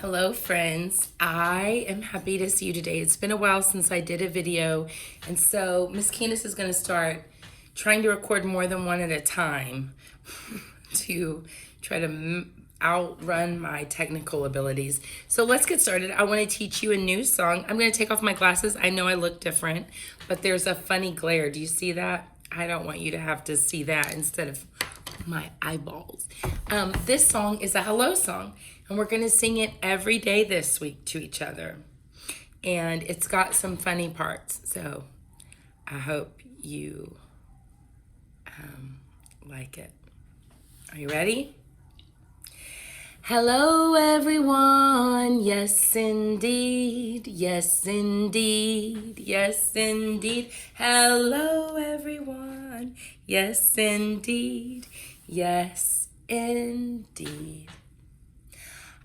Hello, friends. I am happy to see you today. It's been a while since I did a video, and so Miss Candace is going to start trying to record more than one at a time to try to outrun my technical abilities. So let's get started. I want to teach you a new song. I'm going to take off my glasses. I know I look different, but there's a funny glare. Do you see that? I don't want you to have to see that instead of my eyeballs. This song is a hello song, and we're going to sing it every day this week to each other. And it's got some funny parts, so I hope you like it. Are you ready? Hello, everyone. Yes, indeed. Yes, indeed. Yes, indeed. Hello, everyone. Yes, indeed. Yes, indeed.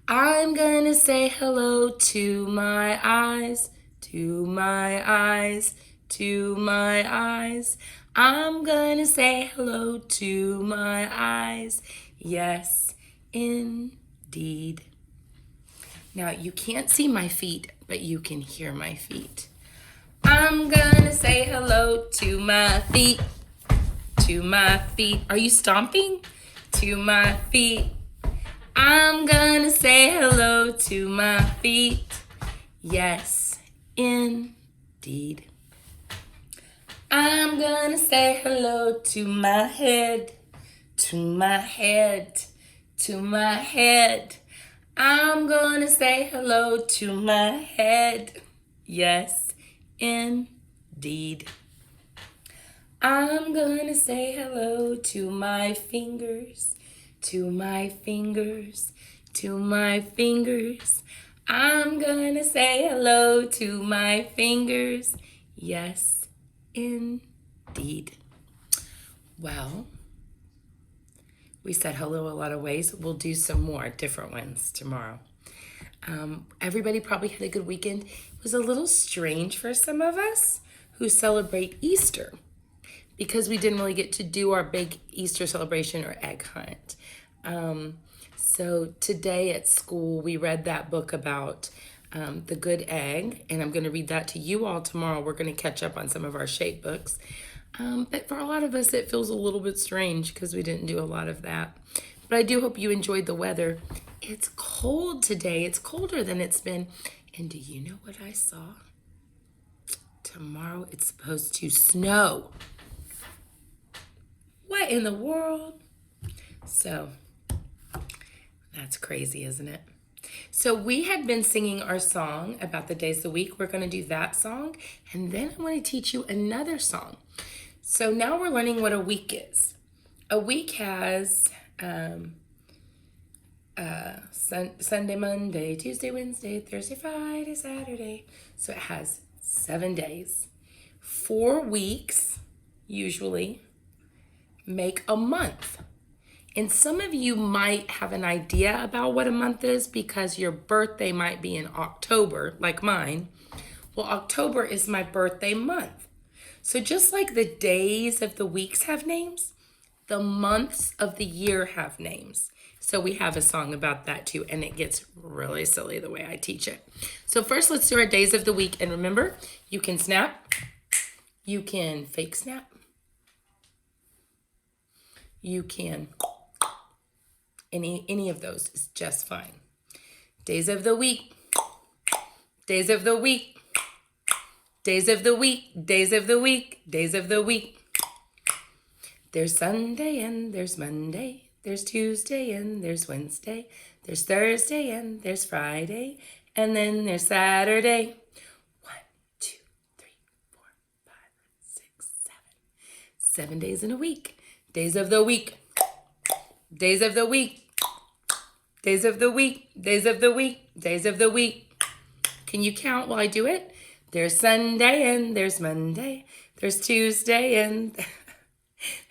I'm gonna say hello to my eyes, to my eyes, to my eyes. I'm gonna say hello to my eyes. Yes, indeed. Now, you can't see my feet, but you can hear my feet. I'm gonna say hello to my feet, to my feet. Are you stomping? To my feet. I'm gonna say hello to my feet. Yes, indeed. I'm gonna say hello to my head, to my head, to my head. I'm gonna say hello to my head. Yes, indeed. I'm gonna say hello to my fingers, to my fingers, to my fingers. I'm gonna say hello to my fingers. Yes, indeed. Well, we said hello a lot of ways. We'll do some more different ones tomorrow. Everybody probably had a good weekend. It was a little strange for some of us who celebrate Easter because we didn't really get to do our big Easter celebration or egg hunt. So today at school, we read that book about the good egg, and I'm going to read that to you all tomorrow. We're going to catch up on some of our shape books. But for a lot of us, it feels a little bit strange because we didn't do a lot of that. But I do hope you enjoyed the weather. It's cold today. It's colder than it's been. And do you know what I saw? Tomorrow it's supposed to snow. What in the world? So that's crazy, isn't it? So we had been singing our song about the days of the week. We're going to do that song. And then I want to teach you another song. So now we're learning what a week is. A week has Sunday, Monday, Tuesday, Wednesday, Thursday, Friday, Saturday. So it has 7 days. 4 weeks, usually, make a month. And some of you might have an idea about what a month is because your birthday might be in October, like mine. Well, October is my birthday month. So just like the days of the weeks have names, the months of the year have names. So we have a song about that too, and it gets really silly the way I teach it. So first, let's do our days of the week. And remember, you can snap, you can fake snap, you can, any of those is just fine. Days of the week, days of the week, days of the week, days of the week, days of the week. There's Sunday and there's Monday. There's Tuesday and there's Wednesday. There's Thursday and there's Friday. And then there's Saturday. 1, 2, 3, 4, 5, 6, 7. 7 days in a week. Days of the week. Days of the week. Days of the week. Days of the week. Days of the week. Can you count while I do it? There's Sunday and there's Monday. There's Tuesday and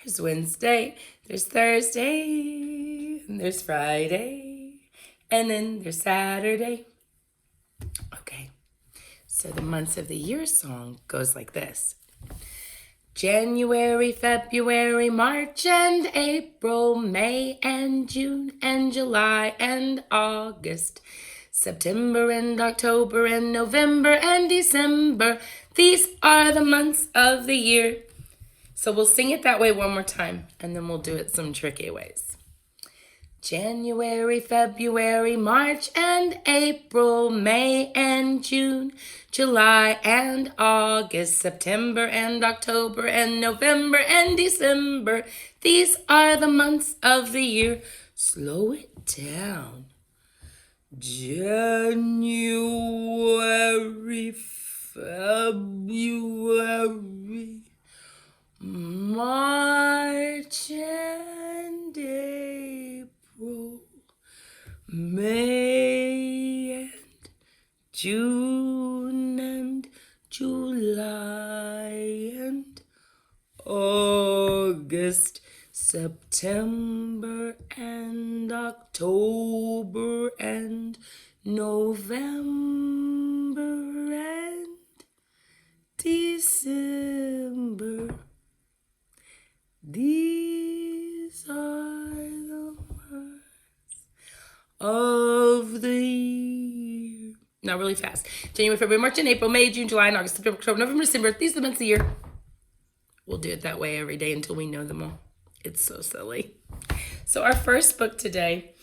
there's Wednesday. There's Thursday. And there's Friday. And then there's Saturday. Okay. So the months of the year song goes like this. January, February, March and April, May and June and July and August, September and October and November and December. These are the months of the year. So we'll sing it that way one more time, and then we'll do it some tricky ways. January, February, March and April, May and June, July and August, September and October and November and December. These are the months of the year. Slow it down. January, February, March and April, May and June and July and August, September and October and November and December. These are the months of the year. Now really fast. January, February, March, and April, May, June, July, and August, September, October, November, December. These are the months of the year. We'll do it that way every day until we know them all. It's so silly. So our first book today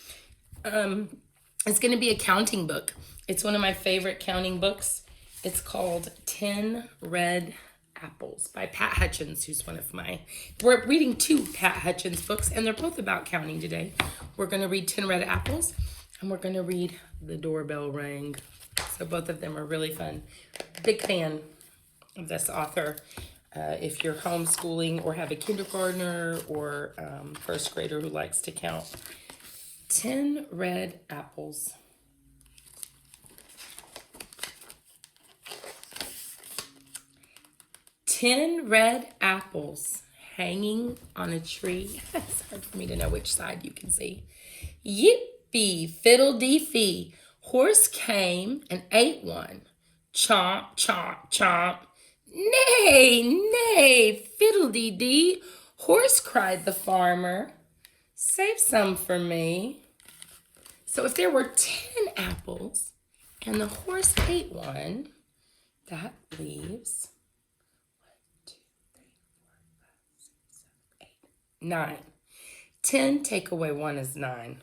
is going to be a counting book. It's one of my favorite counting books. It's called 10 Red Apples by Pat Hutchins, who's one of my... We're reading two Pat Hutchins books, and they're both about counting today. We're going to read 10 Red Apples, and we're going to read The Doorbell Rang. So both of them are really fun. Big fan of this author. If you're homeschooling or have a kindergartner or first grader who likes to count. 10 Red Apples. Ten red apples hanging on a tree. It's hard for me to know which side you can see. Yippee, fiddle-dee-fee. Horse came and ate one. Chomp, chomp, chomp. Nay, nay, fiddle-dee-dee. Horse, cried the farmer. Save some for me. So if there were 10 apples and the horse ate one, that leaves 9. 10 take away 1 is 9.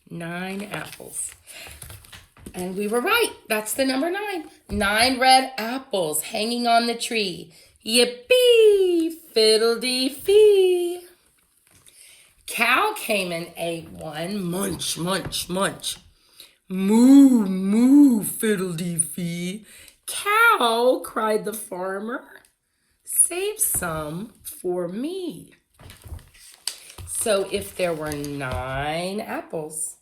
9 apples. And we were right. That's the number 9. 9 red apples hanging on the tree. Yippee, fiddle-dee-fee. Cow came and ate one. Munch, munch, munch. Moo, moo, fiddle-dee-fee. Cow, cried the farmer. Save some for me. So if there were 9 apples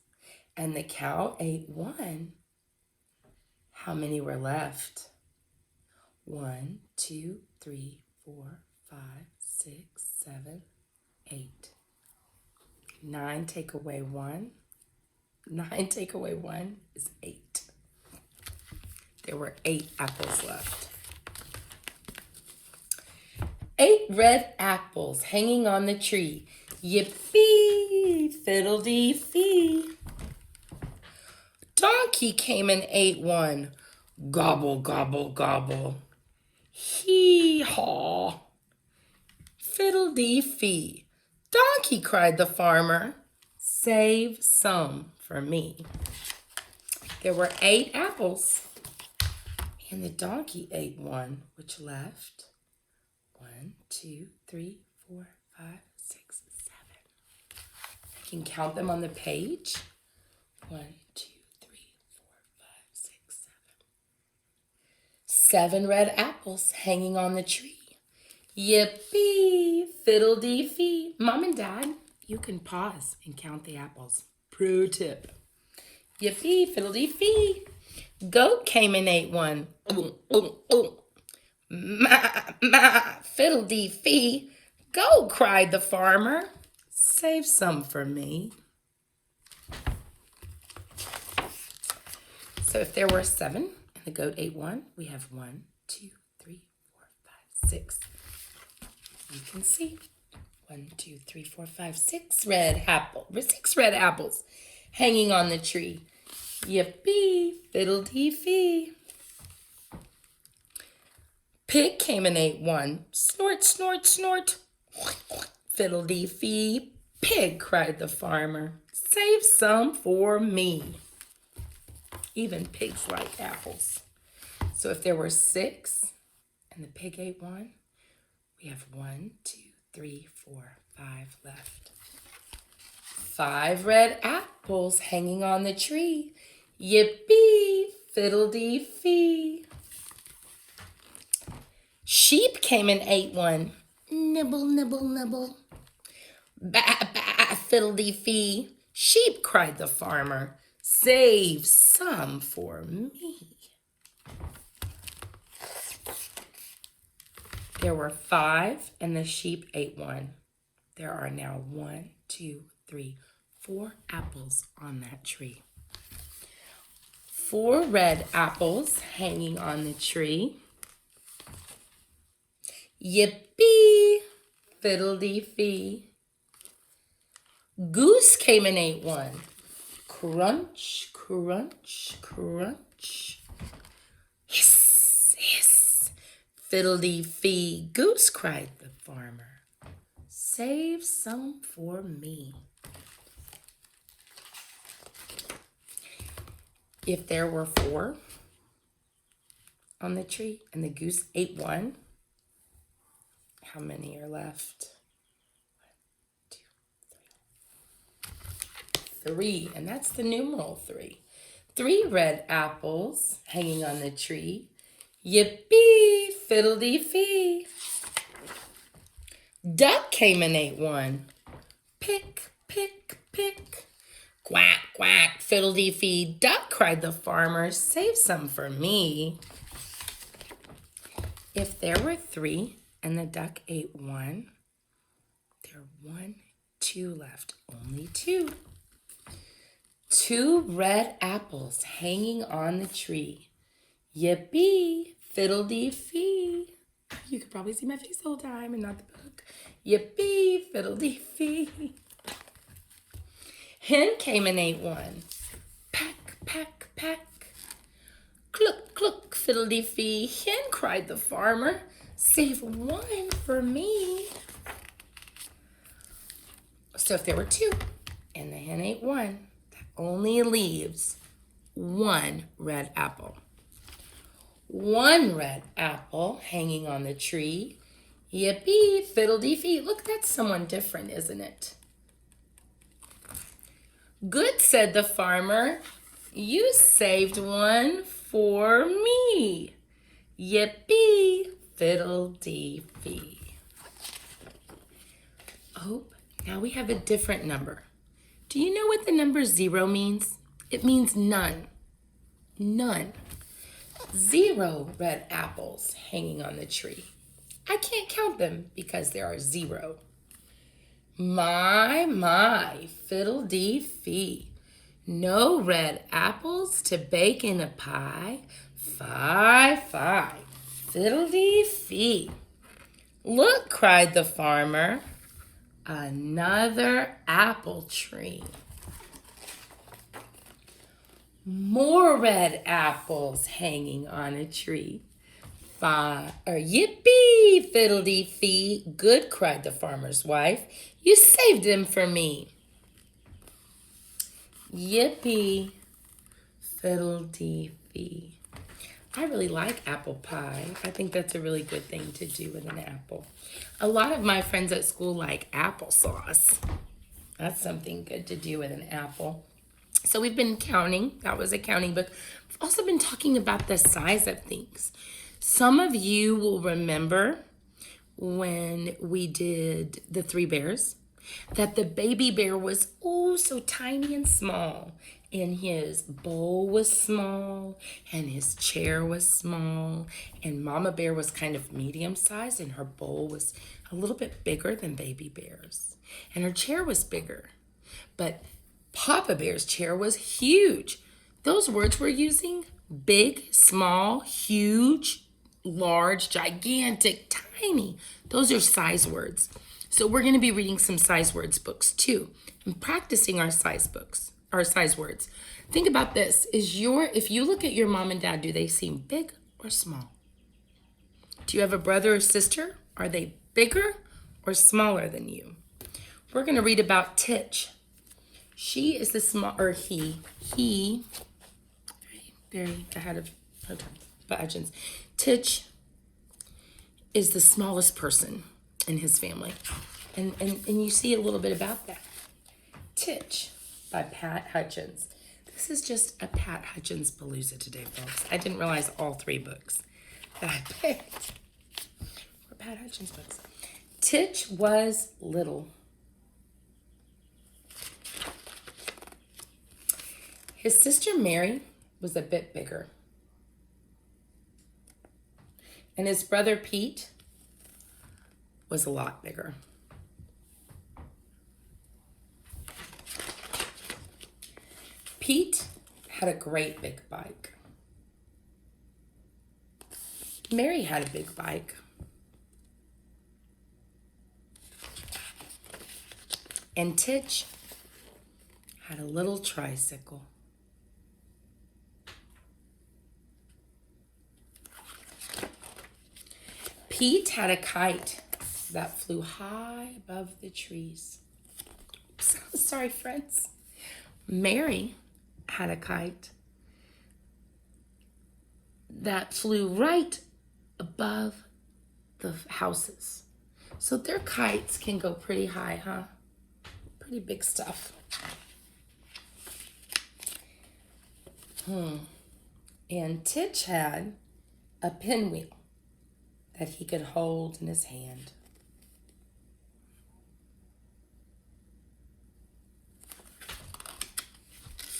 and the cow ate one, how many were left? 1, 2, 3, 4, 5, 6, 7, 8. 9 take away 1. 9 take away 1 is 8. There were 8 apples left. 8 red apples hanging on the tree. Yippee, fiddle-dee-fee. Donkey came and ate one. Gobble, gobble, gobble. Hee-haw. Fiddle-dee-fee. Donkey, cried the farmer. Save some for me. There were 8 apples, and the donkey ate one, which left 1, 2, 3, 4, 5, 6, 7. I can count them on the page. 1, 2, 3, 4, 5, 6, 7. 7 red apples hanging on the tree. Yippee, fiddle-dee-fee. Mom and Dad, you can pause and count the apples. Pro tip. Yippee, fiddle-dee-fee. Goat came and ate one. Ooh, ooh, ooh. Ma, fiddle-dee-fee. Go, cried the farmer. Save some for me. So if there were 7 and the goat ate one, we have 1, 2, 3, 4, 5, 6. You can see 1, 2, 3, 4, 5, 6 red apples hanging on the tree. Yippee, fiddle-dee-fee. Pig came and ate one. Snort, snort, snort. Fiddle-dee-fee. Pig, cried the farmer. Save some for me. Even pigs like apples. So if there were 6 and the pig ate one, we have 1, 2, 3, 4, 5 left. 5 red apples hanging on the tree. Yippee, fiddle-dee-fee. Sheep came and ate one. Nibble, nibble, nibble. Bah, bah, fiddle-dee-fee. Sheep, cried the farmer. Save some for me. There were 5 and the sheep ate one. There are now 1, 2, 3, 4 apples on that tree. 4 red apples hanging on the tree. Yippee, fiddle-dee-fee. Goose came and ate one. Crunch, crunch, crunch. Hiss, hiss. Fiddle-dee-fee. Goose, cried the farmer. Save some for me. If there were 4 on the tree and the goose ate one, how many are left? 1, 2, 3. 3, and that's the numeral 3. 3 red apples hanging on the tree. Yippee, fiddle-dee-fee. Duck came and ate one. Pick, pick, pick. Quack, quack, fiddle-dee-fee. Duck, cried the farmer. Save some for me. If there were 3 and the duck ate one, there are 1, 2 left. Only 2. 2 red apples hanging on the tree. Yippee, fiddle-dee-fee. You could probably see my face the whole time and not the book. Yippee, fiddle-dee-fee. Hen came and ate one. Peck, peck, peck. Cluck, cluck, fiddle-dee-fee. Hen, cried the farmer. Save one for me. So if there were 2 and the hen ate one, that only leaves 1 red apple. 1 red apple hanging on the tree. Yippee, fiddle-dee-fee. Look, that's someone different, isn't it? Good, said the farmer. You saved one for me. Yippee, fiddle-dee-fee. Oh, now we have a different number. Do you know what the number 0 means? It means none. None. 0 red apples hanging on the tree. I can't count them because there are 0. My, fiddle-dee-fee. No red apples to bake in a pie. Fie, fiddle-dee-fee. Look, cried the farmer, another apple tree. More red apples hanging on a tree. Yippee, fiddle-dee-fee. Good, cried the farmer's wife. You saved them for me. Yippee, fiddle-dee-fee. I really like apple pie. I think that's a really good thing to do with an apple. A lot of my friends at school like applesauce. That's something good to do with an apple. So we've been counting. That was a counting book. We've also been talking about the size of things. Some of you will remember when we did the 3 bears, that the baby bear was so tiny and small, and his bowl was small, and his chair was small, and Mama Bear was kind of medium sized, and her bowl was a little bit bigger than Baby Bear's, and her chair was bigger, but Papa Bear's chair was huge. Those words we're using: big, small, huge, large, gigantic, tiny. Those are size words. So we're going to be reading some size words books too, and practicing our size words. Think about this. If you look at your mom and dad, do they seem big or small? Do you have a brother or sister? Are they bigger or smaller than you? We're going to read about Titch. She is the small, or he, very ahead of her time, but Hutchins. Titch is the smallest person in his family. And you see a little bit about that. Titch by Pat Hutchins. This is just a Pat Hutchins Palooza today, folks. I didn't realize all 3 books that I picked were Pat Hutchins books. Titch was little. His sister Mary was a bit bigger. And his brother Pete was a lot bigger. Pete had a great big bike. Mary had a big bike. And Titch had a little tricycle. Pete had a kite that flew high above the trees. Oops, sorry, friends. Mary had a kite that flew right above the houses. So their kites can go pretty high, huh? Pretty big stuff. And Titch had a pinwheel that he could hold in his hand.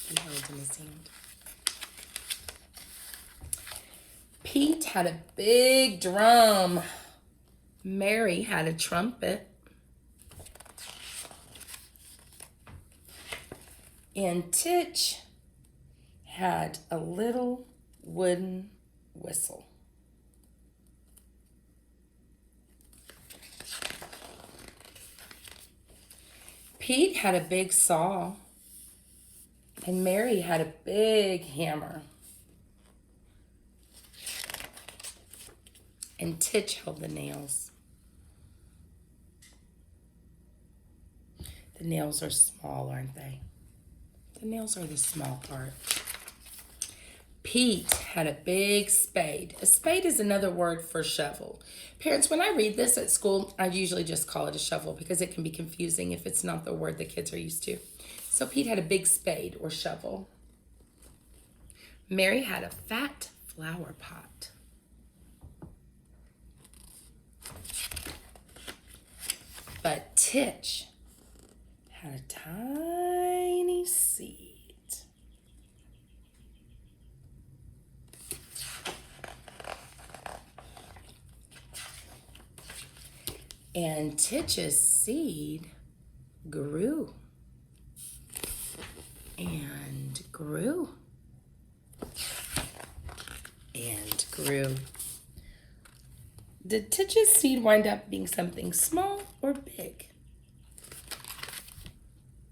He held in his hand. Pete had a big drum. Mary had a trumpet. And Titch had a little wooden whistle. Pete had a big saw, and Mary had a big hammer. And Titch held the nails. The nails are small, aren't they? The nails are the small part. Pete had a big spade. A spade is another word for shovel. Parents, when I read this at school, I usually just call it a shovel because it can be confusing if it's not the word the kids are used to. So Pete had a big spade or shovel. Mary had a fat flower pot. But Titch had a tiny seed. And Titch's seed grew and grew and grew. Did Titch's seed wind up being something small or big?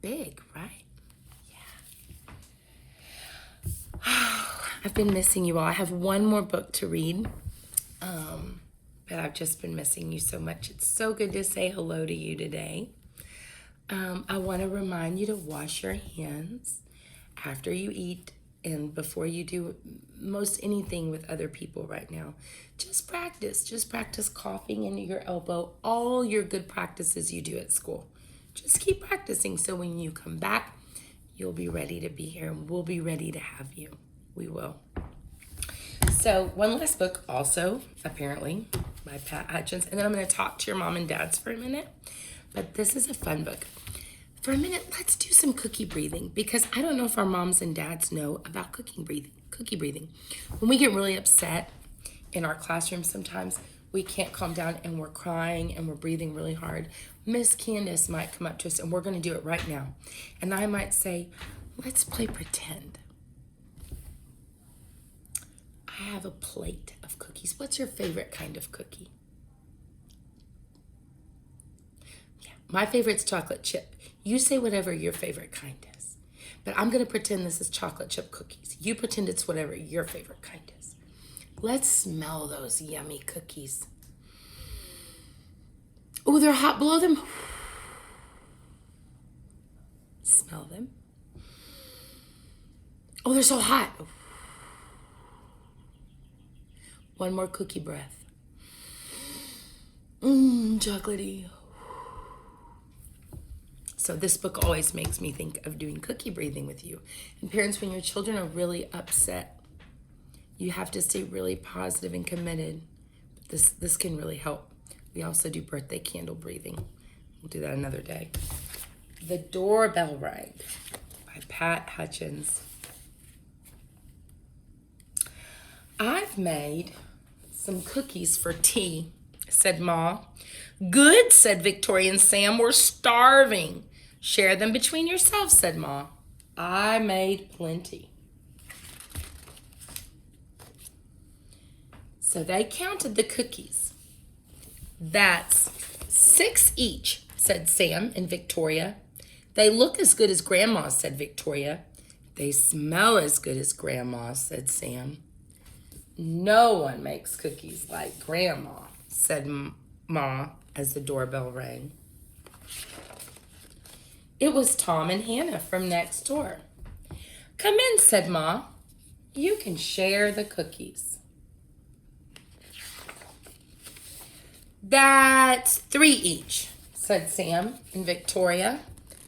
Big, right? Yeah. I've been missing you all. I have one more book to read. But I've just been missing you so much. It's so good to say hello to you today. I want to remind you to wash your hands after you eat and before you do most anything with other people right now. Just practice coughing into your elbow, all your good practices you do at school. Just keep practicing so when you come back, you'll be ready to be here and we'll be ready to have you. We will. So one last book also, apparently, by Pat Hutchins. And then I'm going to talk to your mom and dads for a minute. But this is a fun book. For a minute, let's do some cookie breathing because I don't know if our moms and dads know about cookie breathing. When we get really upset in our classroom sometimes, we can't calm down and we're crying and we're breathing really hard. Miss Candace might come up to us and we're going to do it right now. And I might say, let's play pretend. I have a plate of cookies. What's your favorite kind of cookie? Yeah, my favorite's chocolate chip. You say whatever your favorite kind is. But I'm going to pretend this is chocolate chip cookies. You pretend it's whatever your favorite kind is. Let's smell those yummy cookies. Oh, they're hot. Blow them. Smell them. Oh, they're so hot. One more cookie breath. Chocolatey. So this book always makes me think of doing cookie breathing with you. And parents, when your children are really upset, you have to stay really positive and committed. This can really help. We also do birthday candle breathing. We'll do that another day. The Doorbell Rang by Pat Hutchins. I've made some cookies for tea, said Ma. Good, said Victoria and Sam. We're starving. Share them between yourselves, said Ma. I made plenty. So they counted the cookies. That's 6 each, said Sam and Victoria. They look as good as Grandma's, said Victoria. They smell as good as Grandma's, said Sam. No one makes cookies like Grandma, said Ma as the doorbell rang. It was Tom and Hannah from next door. Come in, said Ma. You can share the cookies. That's 3 each, said Sam and Victoria.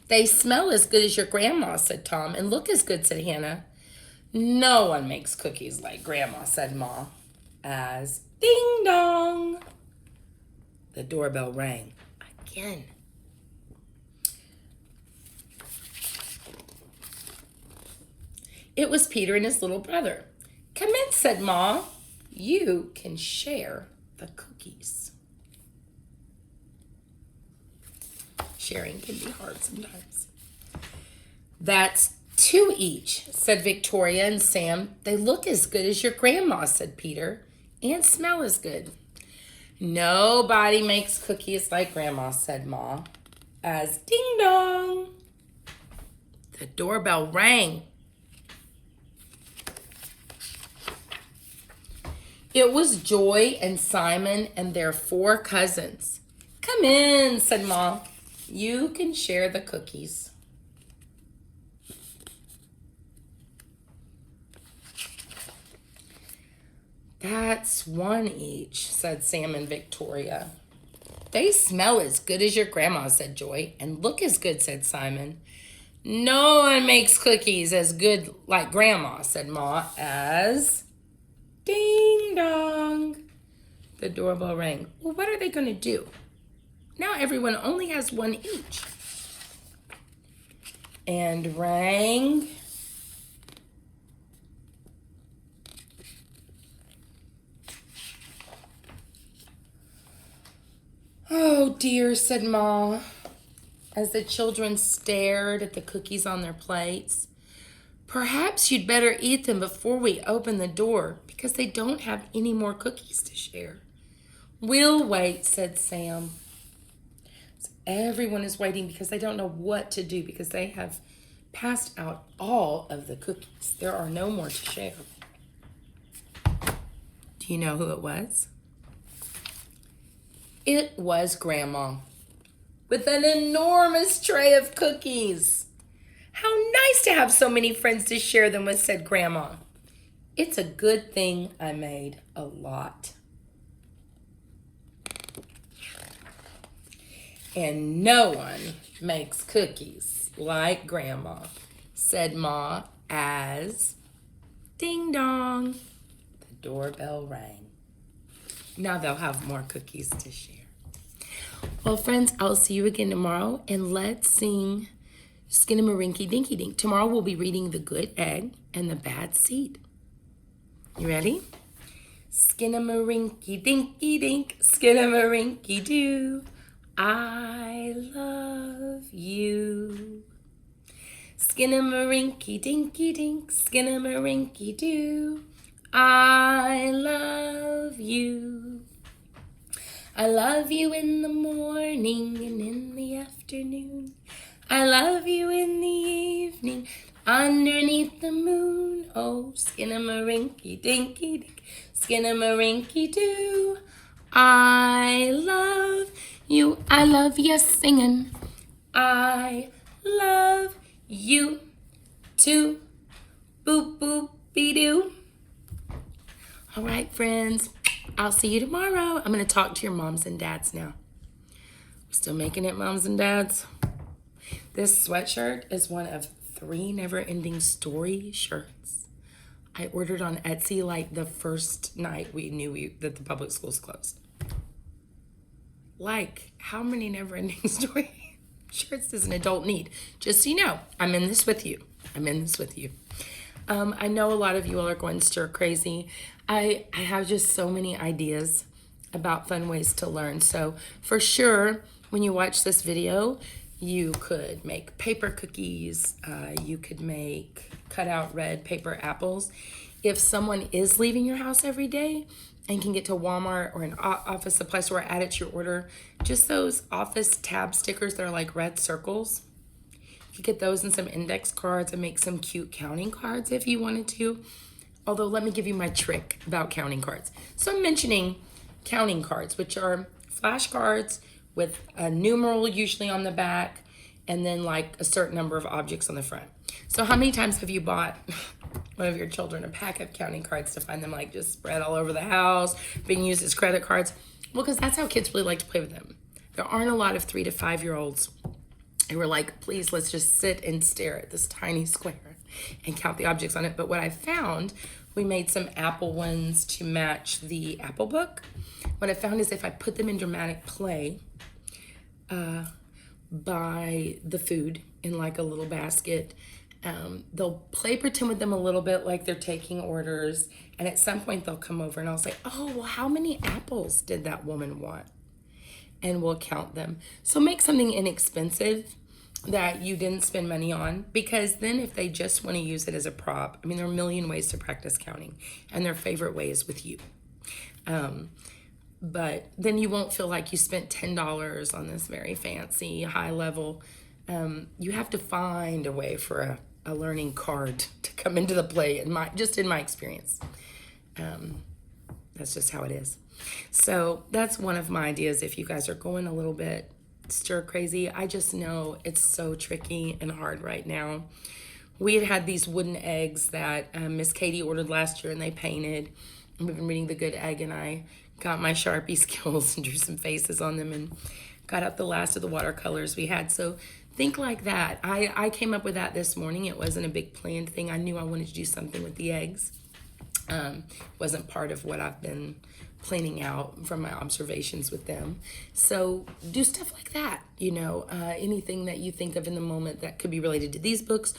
They smell as good as your grandma, said Tom, and look as good, said Hannah. No one makes cookies like Grandma, said Ma, as ding dong, the doorbell rang again. It was Peter and his little brother. Come in, said Ma. You can share the cookies. Sharing can be hard sometimes. That's 2 each, said Victoria and Sam. They look as good as your grandma, said Peter, and smell as good. Nobody makes cookies like Grandma, said Ma, as ding dong, the doorbell rang. It was Joy and Simon and their 4 cousins. Come in, said Ma. You can share the cookies. That's 1 each, said Sam and Victoria. They smell as good as your grandma, said Joy, and look as good, said Simon. No one makes cookies as good like Grandma, said Ma, as ding dong, the doorbell rang. Well, what are they going to do? Now everyone only has 1 each. And rang. Oh dear, said Ma, as the children stared at the cookies on their plates. Perhaps you'd better eat them before we open the door, because they don't have any more cookies to share. We'll wait, said Sam. So everyone is waiting because they don't know what to do, because they have passed out all of the cookies. There are no more to share. Do you know who it was? It was Grandma, with an enormous tray of cookies. How nice to have so many friends to share them with, said Grandma. It's a good thing I made a lot. And no one makes cookies like Grandma, said Ma, as ding dong, the doorbell rang. Now they'll have more cookies to share. Well, friends, I'll see you again tomorrow, and let's sing Skinnamarink Dinky Dink. Tomorrow we'll be reading The Good Egg and the Bad Seed. You ready? Skinnamarink Dinky Dink, Skinnamarink Doo, I love you. Skinnamarink Dinky Dink, Skinnamarink Doo, I love you. I love you in the morning and in the afternoon. I love you in the evening. underneath the moon. Oh, skinnamarink dinky dink, skinnamarink doo. I love you. I love you singing. I love you too. Boop boop be doo. All right, friends. I'll see you tomorrow. I'm going to talk to your moms and dads now. Still making it, moms and dads? This sweatshirt is one of 3 never-ending story shirts I ordered on Etsy like the first night we knew that the public schools closed. Like, how many never-ending story shirts does an adult need? Just so you know, I'm in this with you. I'm in this with you. I know a lot of you all are going stir crazy. I have just so many ideas about fun ways to learn. So for sure, when you watch this video, you could make paper cookies. You could make cut out red paper apples. If someone is leaving your house every day and can get to Walmart or an office supply store, add it to your order, just those office tab stickers that are like red circles. You could get those and some index cards and make some cute counting cards if you wanted to. Although, let me give you my trick about counting cards. So I'm mentioning counting cards, which are flashcards with a numeral usually on the back and then like a certain number of objects on the front. So how many times have you bought one of your children a pack of counting cards to find them like just spread all over the house, being used as credit cards? Well, because that's how kids really like to play with them. There aren't a lot of 3 to 5 year olds who were like, please, let's just sit and stare at this tiny square and count the objects on it. But what I found, we made some apple ones to match the Apple Book. What I found is if I put them in dramatic play by the food in like a little basket, they'll play pretend with them a little bit like they're taking orders. And at some point they'll come over and I'll say, oh, well, how many apples did that woman want? And we'll count them. So make something inexpensive that you didn't spend money on, because then if they just want to use it as a prop, I mean, there are a million ways to practice counting, and their favorite way is with you. But then you won't feel like you spent $10 on this very fancy, high level. You have to find a way for a learning card to come into the play, in my experience. That's just how it is. So that's one of my ideas if you guys are going a little bit stir crazy. I just know it's so tricky and hard right now. We had these wooden eggs that Miss Katie ordered last year and they painted. And we've been reading The Good Egg, and I got my Sharpie skills and drew some faces on them and got out the last of the watercolors we had. So think like that. I came up with that this morning. It wasn't a big planned thing. I knew I wanted to do something with the eggs. Wasn't part of what I've been planning out from my observations with them. So do stuff like that, anything that you think of in the moment that could be related to these books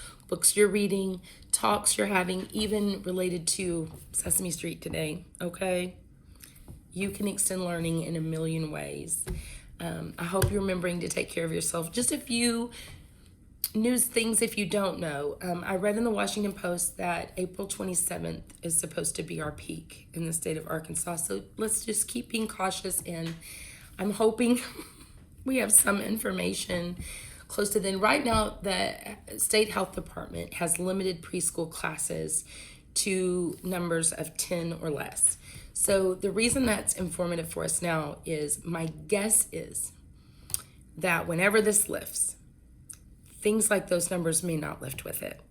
you're reading, talks you're having, even related to Sesame Street today, okay? You can extend learning in a million ways. I hope you're remembering to take care of yourself. Just a few news things if you don't know. I read in the Washington Post that April 27th is supposed to be our peak in the state of Arkansas. So let's just keep being cautious, and I'm hoping we have some information close to then. Right now, the state health department has limited preschool classes to numbers of 10 or less. So the reason that's informative for us now is my guess is that whenever this lifts, things like those numbers may not lift with it.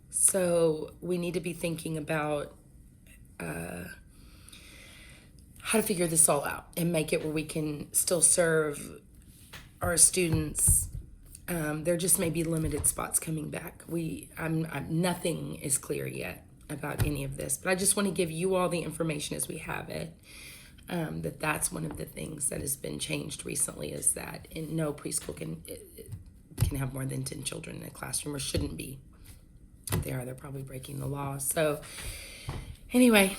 So we need to be thinking about how to figure this all out and make it where we can still serve our students. There just may be limited spots coming back. Nothing is clear yet about any of this, but I just want to give you all the information as we have it. That's one of the things that has been changed recently, is that no preschool can have more than 10 children in a classroom, or shouldn't be. If they are, they're probably breaking the law. So anyway,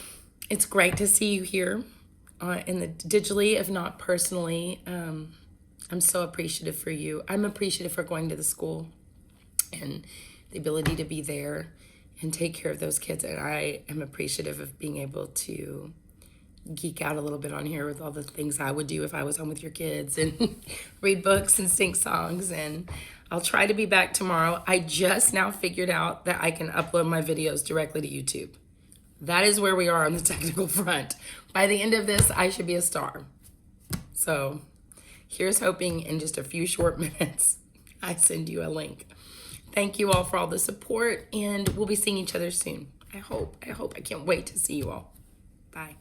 it's great to see you here in the digitally, if not personally. I'm so appreciative for you. I'm appreciative for going to the school and the ability to be there and take care of those kids. And I am appreciative of being able to geek out a little bit on here with all the things I would do if I was home with your kids and read books and sing songs. And I'll try to be back tomorrow. I just now figured out that I can upload my videos directly to YouTube. That is where we are on the technical front. By the end of this, I should be a star. So here's hoping in just a few short minutes, I send you a link. Thank you all for all the support, and we'll be seeing each other soon. I hope. I can't wait to see you all. Bye.